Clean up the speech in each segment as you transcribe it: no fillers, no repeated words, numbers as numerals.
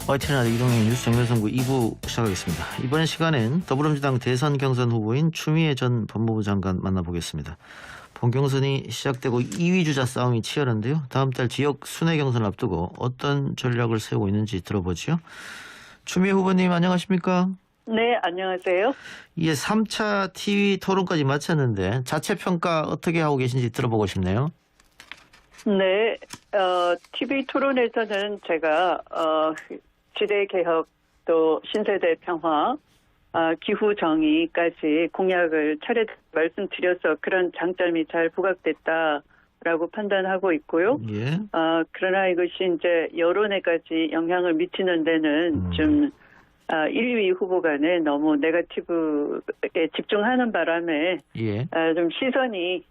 YTN 라디오 이동의 뉴스 정면선구 2부 시작하겠습니다. 이번 시간엔 더불어민주당 대선 경선 후보인 추미애 전 법무부 장관 만나보겠습니다. 본경선이 시작되고 2위 주자 싸움이 치열한데요. 다음 달 지역 순회 경선을 앞두고 어떤 전략을 세우고 있는지 들어보죠. 추미애 후보님 안녕하십니까? 네, 안녕하세요. 이게 3차 TV 토론까지 마쳤는데 자체 평가 어떻게 하고 계신지 들어보고 싶네요. 네, TV 토론에서는 제가 지대개혁 또 신세대 평화, 기후 정의까지 공약을 차례 말씀드려서 그런 장점이 잘 부각됐다라고 판단하고 있고요. 예. 그러나 이것이 이제 여론에까지 영향을 미치는 데는 좀 1, 2위 후보 간에 너무 네거티브에 집중하는 바람에 예. 좀 시선이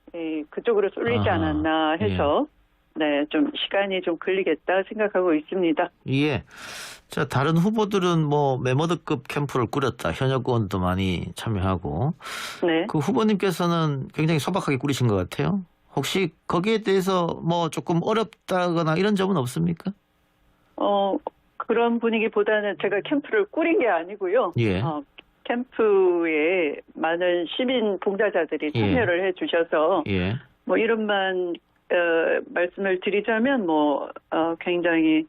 그쪽으로 쏠리지 않았나 해서 네, 좀 시간이 좀 걸리겠다 생각하고 있습니다. 예. 자, 다른 후보들은 뭐 메모드급 캠프를 꾸렸다. 현역 의원도 많이 참여하고. 네. 그 후보님께서는 굉장히 소박하게 꾸리신 것 같아요. 혹시 거기에 대해서 뭐 조금 어렵다거나 이런 점은 없습니까? 그런 분위기보다는 제가 캠프를 꾸린 게 아니고요. 예. 캠프에 많은 시민 봉사자들이 참여를 해 주셔서 예. 뭐 이름만 말씀을 드리자면 굉장히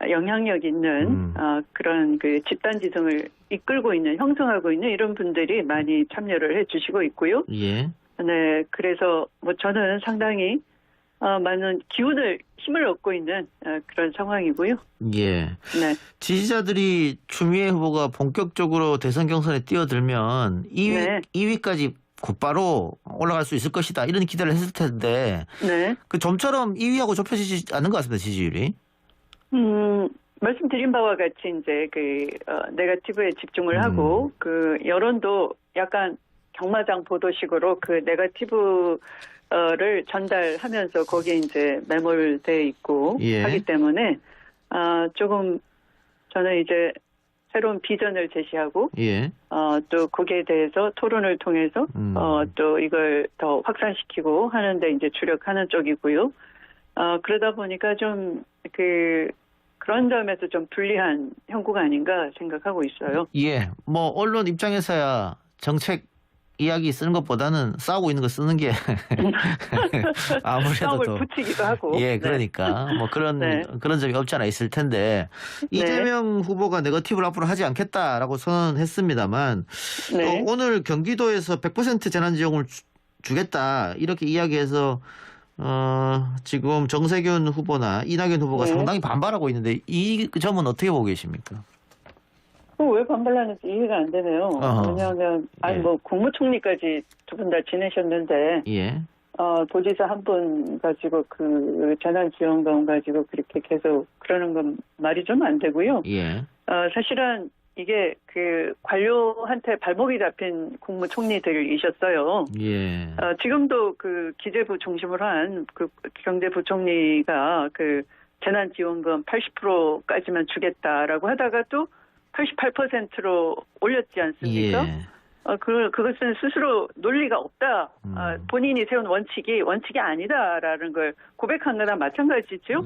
영향력 있는 그런 그 집단 지성을 이끌고 있는 형성하고 있는 이런 분들이 많이 참여를 해 주시고 있고요. 예. 네, 그래서 뭐 저는 상당히 많은 힘을 얻고 있는 그런 상황이고요. 예. 네. 지지자들이 추미애 후보가 본격적으로 대선 경선에 뛰어들면 2위까지 곧바로 올라갈 수 있을 것이다. 이런 기대를 했을 텐데. 네. 그 좀처럼 2위하고 좁혀지지 않는 것 같습니다. 지지율이. 말씀드린 바와 같이 이제 네거티브에 집중을 하고 그 여론도 약간 경마장 보도식으로 그 네거티브를 전달하면서 거기에 이제 매몰돼 있고 하기 때문에 조금 저는 이제 새로운 비전을 제시하고 또 거기에 대해서 토론을 통해서 또 이걸 더 확산시키고 하는데 이제 주력하는 쪽이고요. 그러다 보니까 좀 그런 점에서 좀 불리한 형국가 아닌가 생각하고 있어요. 예. 뭐 언론 입장에서야 정책 이야기 쓰는 것보다는 싸우고 있는 거 쓰는 게 아무래도 싸움을 더 붙이기도 하고. 예, 그러니까 뭐 그런 점이 없지 않아 있을 텐데 이재명 후보가 네거티브를 앞으로 하지 않겠다라고 선언했습니다만 오늘 경기도에서 100% 재난지원금을 주겠다 이렇게 이야기해서 지금 정세균 후보나 이낙연 후보가 상당히 반발하고 있는데 이 점은 어떻게 보고 계십니까? 왜 반발하는지 이해가 안 되네요. 왜냐하면 국무총리까지 두 분 다 지내셨는데 도지사 한 분 가지고 그 재난지원금 가지고 그렇게 계속 그러는 건 말이 좀 안 되고요. 사실은 이게 그 관료한테 발목이 잡힌 국무총리들이셨어요. 지금도 그 기재부 중심으로 한 그 경제부총리가 그 재난지원금 80%까지만 주겠다라고 하다가도 88%로 올렸지 않습니까? 그것은 스스로 논리가 없다. 본인이 세운 원칙이 아니다라는 걸 고백한 거나 마찬가지죠.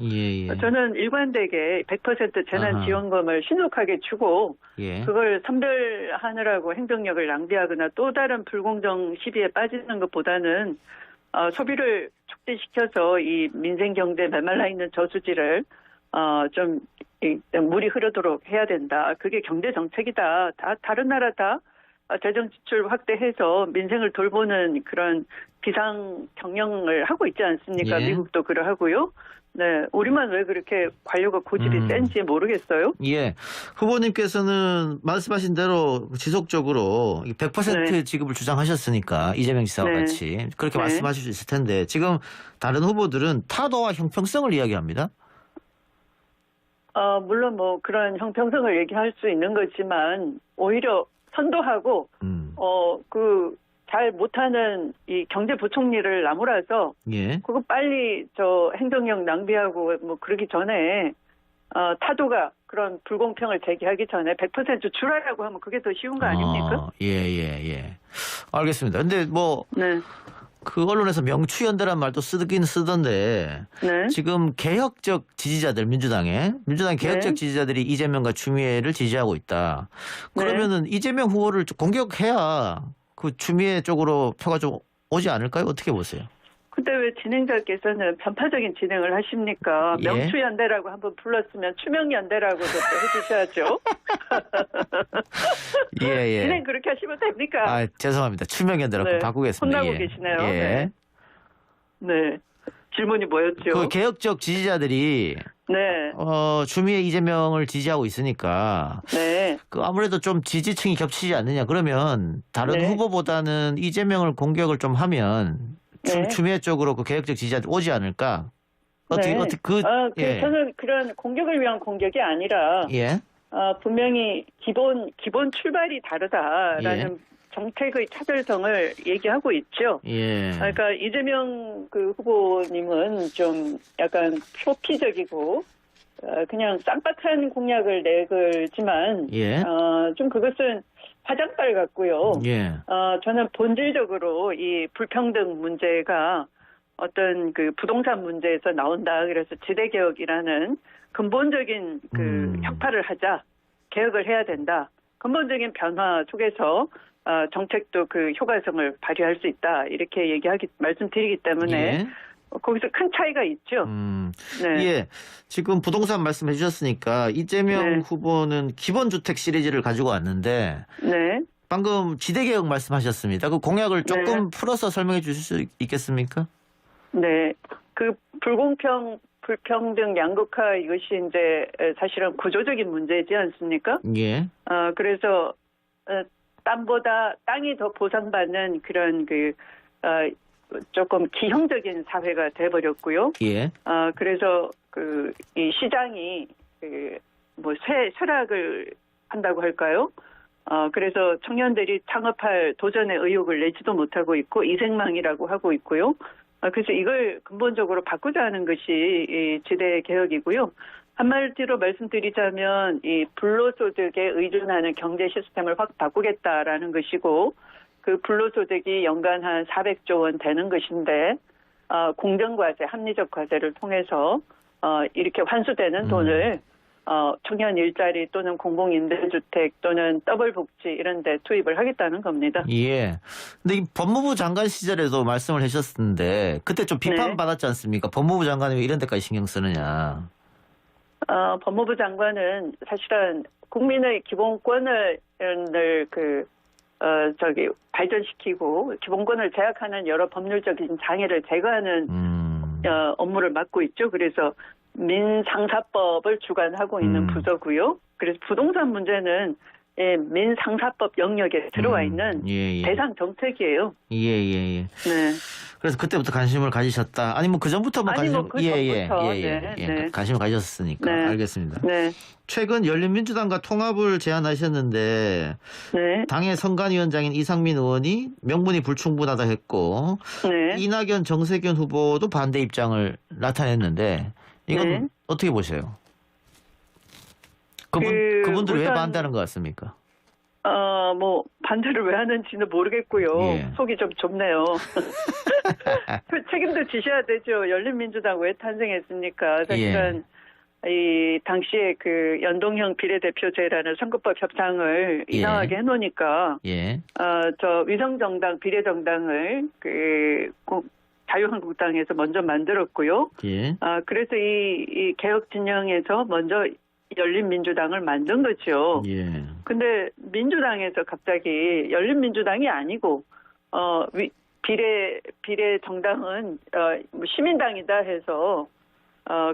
저는 일관되게 100% 재난지원금을 신속하게 주고 그걸 선별하느라고 행정력을 낭비하거나 또 다른 불공정 시비에 빠지는 것보다는 소비를 촉진시켜서 이 민생 경제 메말라 있는 저수지를 좀 물이 흐르도록 해야 된다. 그게 경제 정책이다. 다른 나라 다 재정 지출 확대해서 민생을 돌보는 그런 비상 경영을 하고 있지 않습니까? 미국도 그러하고요. 네, 우리만 왜 그렇게 관료가 고집이 센지 모르겠어요. 예, 후보님께서는 말씀하신 대로 지속적으로 100% 지급을 주장하셨으니까 이재명 지사와 같이 그렇게 말씀하실 수 있을 텐데 지금 다른 후보들은 타도와 형평성을 이야기합니다. 물론 뭐 그런 형평성을 얘기할 수 있는 거지만 오히려 선도하고 잘 못하는 이 경제부총리를 나무라서 그거 빨리 행정력 낭비하고 뭐 그러기 전에 타도가 그런 불공평을 제기하기 전에 100% 줄하라고 하면 그게 더 쉬운 거 아닙니까? 예. 알겠습니다. 근데 그 언론에서 명추연대란 말도 쓰긴 쓰던데 네. 지금 개혁적 지지자들 민주당 개혁적 네. 지지자들이 이재명과 추미애를 지지하고 있다. 그러면은 이재명 후보를 공격해야 그 추미애 쪽으로 표가 좀 오지 않을까요? 어떻게 보세요? 근데 왜 진행자께서는 편파적인 진행을 하십니까? 예. 명추연대라고 한번 불렀으면 추명연대라고도 또 해주셔야죠. 예. 진행 그렇게 하시면 됩니까? 아, 죄송합니다. 추명연대라고 바꾸겠습니다. 혼나고 계시네요. 예. 네. 질문이 뭐였죠? 그 개혁적 지지자들이 네. 추미애 이재명을 지지하고 있으니까 네. 그 아무래도 좀 지지층이 겹치지 않느냐. 그러면 다른 후보보다는 이재명을 공격을 좀 하면 추미애 쪽으로 그 개혁적 지지자들 오지 않을까? 저는 그런 공격을 위한 공격이 아니라 분명히 기본 출발이 다르다라는 정책의 차별성을 얘기하고 있죠. 그러니까 이재명 그 후보님은 좀 약간 표피적이고 그냥 쌍박한 공약을 내걸지만 좀 그것은 화장발 같고요. 저는 본질적으로 이 불평등 문제가 어떤 그 부동산 문제에서 나온다. 그래서 지대개혁이라는 근본적인 그 혁파를 하자. 개혁을 해야 된다. 근본적인 변화 속에서 정책도 그 효과성을 발휘할 수 있다. 이렇게 말씀드리기 때문에 거기서 큰 차이가 있죠. 지금 부동산 말씀해 주셨으니까 이재명 후보는 기본주택 시리즈를 가지고 왔는데 방금 지대개혁 말씀하셨습니다. 그 공약을 조금 풀어서 설명해 주실 수 있겠습니까? 네. 그 불평등 양극화 이것이 이제 사실은 구조적인 문제지 않습니까? 그래서 땅이 더 보상받는 그런 조금 기형적인 사회가 돼버렸고요. 그래서 이 시장이 쇠락을 한다고 할까요? 그래서 청년들이 창업할 도전의 의욕을 내지도 못하고 있고 이생망이라고 하고 있고요. 그래서 이걸 근본적으로 바꾸자 하는 것이 이 지대 개혁이고요. 한마디로 말씀드리자면 이 불로소득에 의존하는 경제 시스템을 확 바꾸겠다라는 것이고 그 불로소득이 연간 한 400조 원 되는 것인데 공정과세, 합리적 과세를 통해서 이렇게 환수되는 돈을 청년 일자리 또는 공공임대주택 또는 더블복지 이런 데 투입을 하겠다는 겁니다. 근데 이 법무부 장관 시절에도 말씀을 하셨는데 그때 좀 비판받았지 않습니까? 법무부 장관이 왜 이런 데까지 신경 쓰느냐. 법무부 장관은 사실은 국민의 기본권을 발전시키고 기본권을 제약하는 여러 법률적인 장애를 제거하는 업무를 맡고 있죠. 그래서 민상사법을 주관하고 있는 부서고요. 그래서 부동산 문제는 민상사법 영역에 들어와 있는 대상 정책이에요. 그래서 그때부터 관심을 가지셨다. 아니 뭐 그 전부터 관심을 가지셨으니까 알겠습니다. 최근 열린민주당과 통합을 제안하셨는데 당의 선관위원장인 이상민 의원이 명분이 불충분하다 했고 이낙연 정세균 후보도 반대 입장을 나타냈는데 이건 어떻게 보세요? 그분들이 왜 반대하는 것 같습니까? 반대를 왜 하는지는 모르겠고요. 속이 좀 좁네요. 그 책임도 지셔야 되죠. 열린민주당 왜 탄생했습니까? 사실은 이 당시에 그 연동형 비례대표제라는 선거법 협상을 이상하게 해놓으니까 저 위성정당 비례정당을 자유한국당에서 먼저 만들었고요. 그래서 이 개혁 진영에서 먼저 열린민주당을 만든 거죠. 근데 민주당에서 갑자기 열린민주당이 아니고 비례 정당은 시민당이다 해서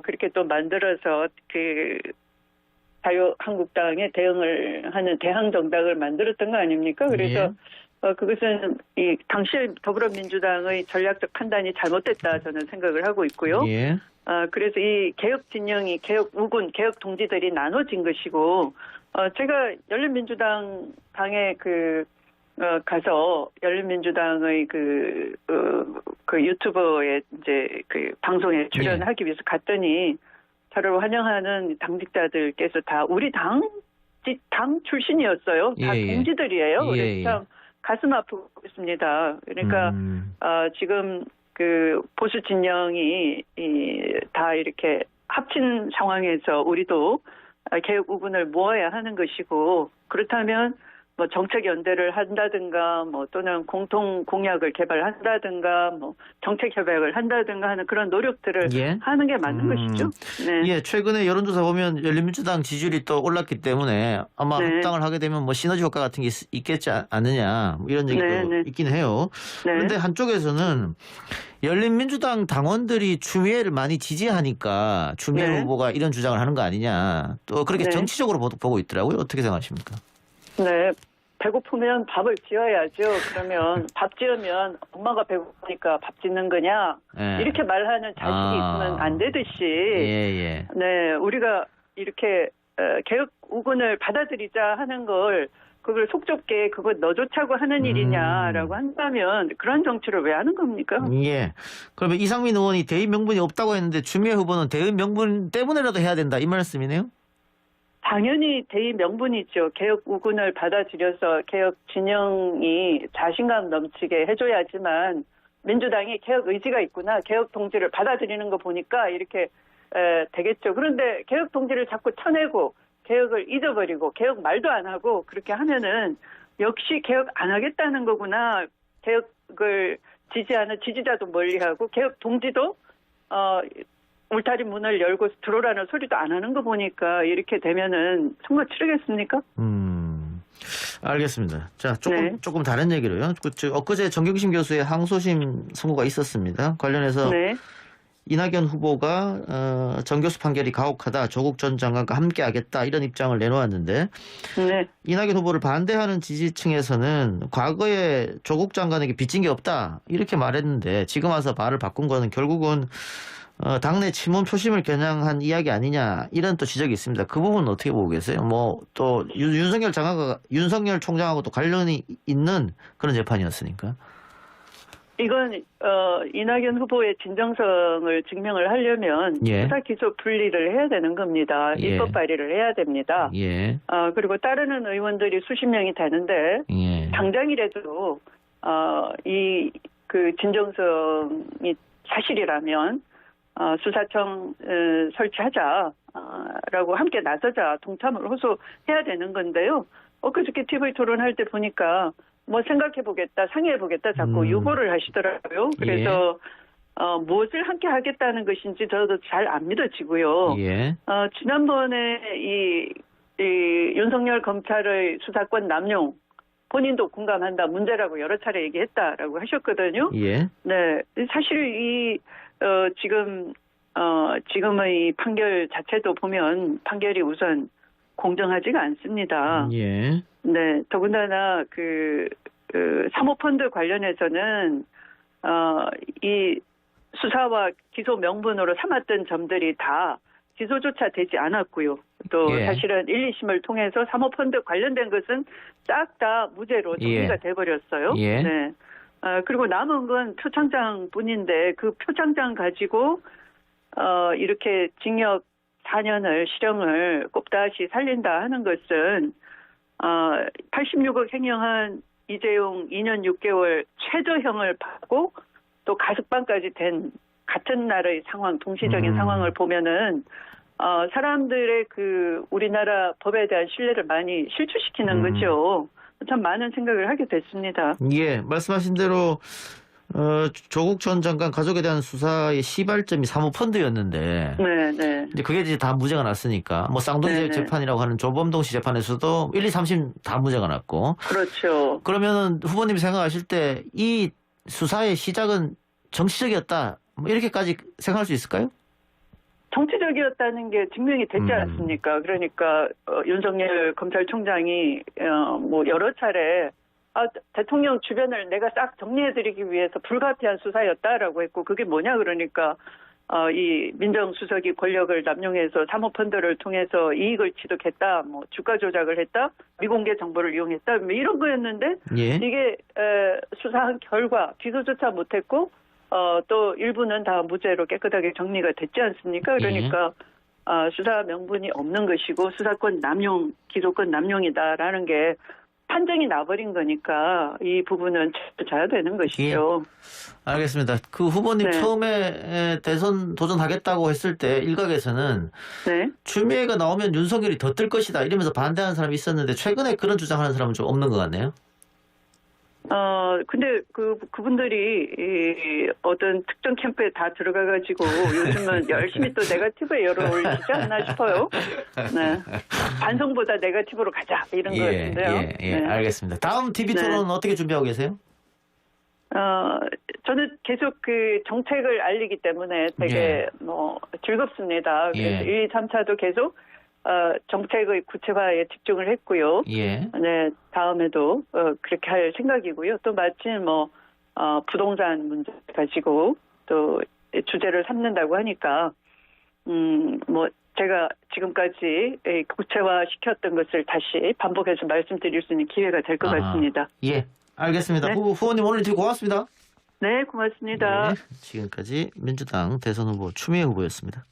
그렇게 또 만들어서 그 자유한국당에 대응을 하는 대항 정당을 만들었던 거 아닙니까? 그래서 그것은 이 당시 더불어민주당의 전략적 판단이 잘못됐다 저는 생각을 하고 있고요. 그래서 이 개혁 진영이 개혁 우군, 개혁 동지들이 나눠진 것이고, 제가 열린민주당 당에 가서 열린민주당의 그 유튜버에 이제 방송에 출연하기 위해서 갔더니 저를 환영하는 당직자들께서 다 우리 당 출신이었어요. 다 동지들이에요. 그래서 참 가슴 아프고 있습니다. 그러니까 지금 그 보수 진영이 다 이렇게 합친 상황에서 우리도 개혁 우군을 모아야 하는 것이고, 그렇다면 뭐 정책 연대를 한다든가 뭐 또는 공통 공약을 개발한다든가 뭐 정책 협약을 한다든가 하는 그런 노력들을 하는 게 맞는 것이죠. 네. 예, 최근에 여론조사 보면 열린민주당 지지율이 또 올랐기 때문에 아마 합당을 하게 되면 뭐 시너지 효과 같은 게 있겠지 않느냐 뭐 이런 얘기도 있긴 해요. 그런데 한쪽에서는 열린민주당 당원들이 추미애를 많이 지지하니까 추미애 후보가 이런 주장을 하는 거 아니냐, 또 그렇게 정치적으로 보고 있더라고요. 어떻게 생각하십니까? 네. 배고프면 밥을 지어야죠. 그러면 밥 지으면 엄마가 배고프니까 밥 짓는 거냐? 이렇게 말하는 자식이 있으면 안 되듯이. 네, 우리가 이렇게 개혁 우군을 받아들이자 하는 걸 그걸 속 좁게 그거 너 좋자고 하는 일이냐라고 한다면 그런 정치를 왜 하는 겁니까? 예. 그러면 이상민 의원이 대의 명분이 없다고 했는데 추미애 후보는 대의 명분 때문에라도 해야 된다 이 말씀이네요? 당연히 대의 명분이죠. 개혁 우군을 받아들여서 개혁 진영이 자신감 넘치게 해줘야지만 민주당이 개혁 의지가 있구나, 개혁 동지를 받아들이는 거 보니까 이렇게 되겠죠. 그런데 개혁 동지를 자꾸 쳐내고 개혁을 잊어버리고 개혁 말도 안 하고 그렇게 하면은 역시 개혁 안 하겠다는 거구나. 개혁을 지지하는 지지자도 멀리하고 개혁 동지도 울타리 문을 열고 들어오라는 소리도 안 하는 거 보니까 이렇게 되면은 선거 치르겠습니까? 알겠습니다. 자, 조금 다른 얘기로요. 엊그제 정경심 교수의 항소심 선고가 있었습니다. 관련해서 이낙연 후보가 정 교수 판결이 가혹하다, 조국 전 장관과 함께하겠다 이런 입장을 내놓았는데 이낙연 후보를 반대하는 지지층에서는 과거에 조국 장관에게 빚진 게 없다 이렇게 말했는데 지금 와서 말을 바꾼 거는 결국은 당내 친문 표심을 겨냥한 이야기 아니냐 이런 또 지적이 있습니다. 그 부분은 어떻게 보고 계세요? 뭐 또 윤석열 총장하고도 관련이 있는 그런 재판이었으니까. 이건 이낙연 후보의 진정성을 증명을 하려면 수사 기소 분리를 해야 되는 겁니다. 입법 발의를 해야 됩니다. 그리고 따르는 의원들이 수십 명이 되는데 당장이라도 이 그 진정성이 사실이라면 수사청 설치하자라고 함께 나서자 동참을 호소해야 되는 건데요. 엊그저께 TV 토론할 때 보니까 뭐 생각해보겠다, 상의해보겠다 자꾸 요구를 하시더라고요. 그래서 무엇을 함께 하겠다는 것인지 저도 잘 안 믿어지고요. 지난번에 이 윤석열 검찰의 수사권 남용 본인도 공감한다, 문제라고 여러 차례 얘기했다라고 하셨거든요. 네, 사실 지금의 판결 자체도 보면 판결이 우선 공정하지가 않습니다. 네, 더군다나 그 사모펀드 관련해서는 이 수사와 기소 명분으로 삼았던 점들이 다 기소조차 되지 않았고요. 또 사실은 1, 2심을 통해서 사모펀드 관련된 것은 싹 다 무죄로 정리가 돼버렸어요. 네. 그리고 남은 건 표창장뿐인데 그 표창장 가지고 이렇게 징역 4년을 실형을 꼽다시 살린다 하는 것은 86억 횡령한 이재용 2년 6개월 최저형을 받고 또 가석방까지 된 같은 날의 상황, 동시적인 상황을 보면은 사람들의 그 우리나라 법에 대한 신뢰를 많이 실추시키는 거죠. 참 많은 생각을 하게 됐습니다. 말씀하신 대로 조국 전 장관 가족에 대한 수사의 시발점이 사모펀드였는데, 이제 그게 이제 다 무죄가 났으니까, 뭐 쌍둥이 재판이라고 하는 조범동 씨 재판에서도 1, 2, 3심 다 무죄가 났고. 그렇죠. 그러면은 후보님이 생각하실 때 이 수사의 시작은 정치적이었다, 뭐 이렇게까지 생각할 수 있을까요? 정치적이었다는 게 증명이 됐지 않습니까? 그러니까 윤석열 검찰총장이 뭐 여러 차례 대통령 주변을 내가 싹 정리해드리기 위해서 불가피한 수사였다라고 했고, 그게 뭐냐 그러니까 이 민정수석이 권력을 남용해서 사모펀드를 통해서 이익을 취득했다, 뭐 주가 조작을 했다, 미공개 정보를 이용했다, 뭐 이런 거였는데 이게 수사한 결과 기소조차 못했고 또 일부는 다 무죄로 깨끗하게 정리가 됐지 않습니까? 그러니까 수사 명분이 없는 것이고 수사권 남용, 기소권 남용이다라는 게 판정이 나버린 거니까 이 부분은 져야 되는 것이죠. 예. 알겠습니다. 그 후보님 네. 처음에 대선 도전하겠다고 했을 때 일각에서는 네. 추미애가 나오면 윤석열이 더 뜰 것이다 이러면서 반대하는 사람이 있었는데 최근에 그런 주장하는 사람은 좀 없는 것 같네요. 근데 그분들이 어떤 특정 캠프에 다 들어가가지고 요즘은 열심히 또 네거티브에 열을 올리지 않나 싶어요. 네. 반성보다 네거티브로 가자 이런 거 같은데요. 네. 알겠습니다. 다음 TV 토론은 어떻게 준비하고 계세요? 저는 계속 그 정책을 알리기 때문에 되게 즐겁습니다. 그래서 1, 2, 3차도 계속 정책의 구체화에 집중을 했고요. 네, 다음에도 그렇게 할 생각이고요. 또 마침 부동산 문제 가지고 또 주제를 삼는다고 하니까 제가 지금까지 구체화 시켰던 것을 다시 반복해서 말씀드릴 수 있는 기회가 될 것 같습니다. 예, 알겠습니다. 네. 후보님 오늘 인터뷰 고맙습니다. 네, 고맙습니다. 지금까지 민주당 대선 후보 추미애 후보였습니다.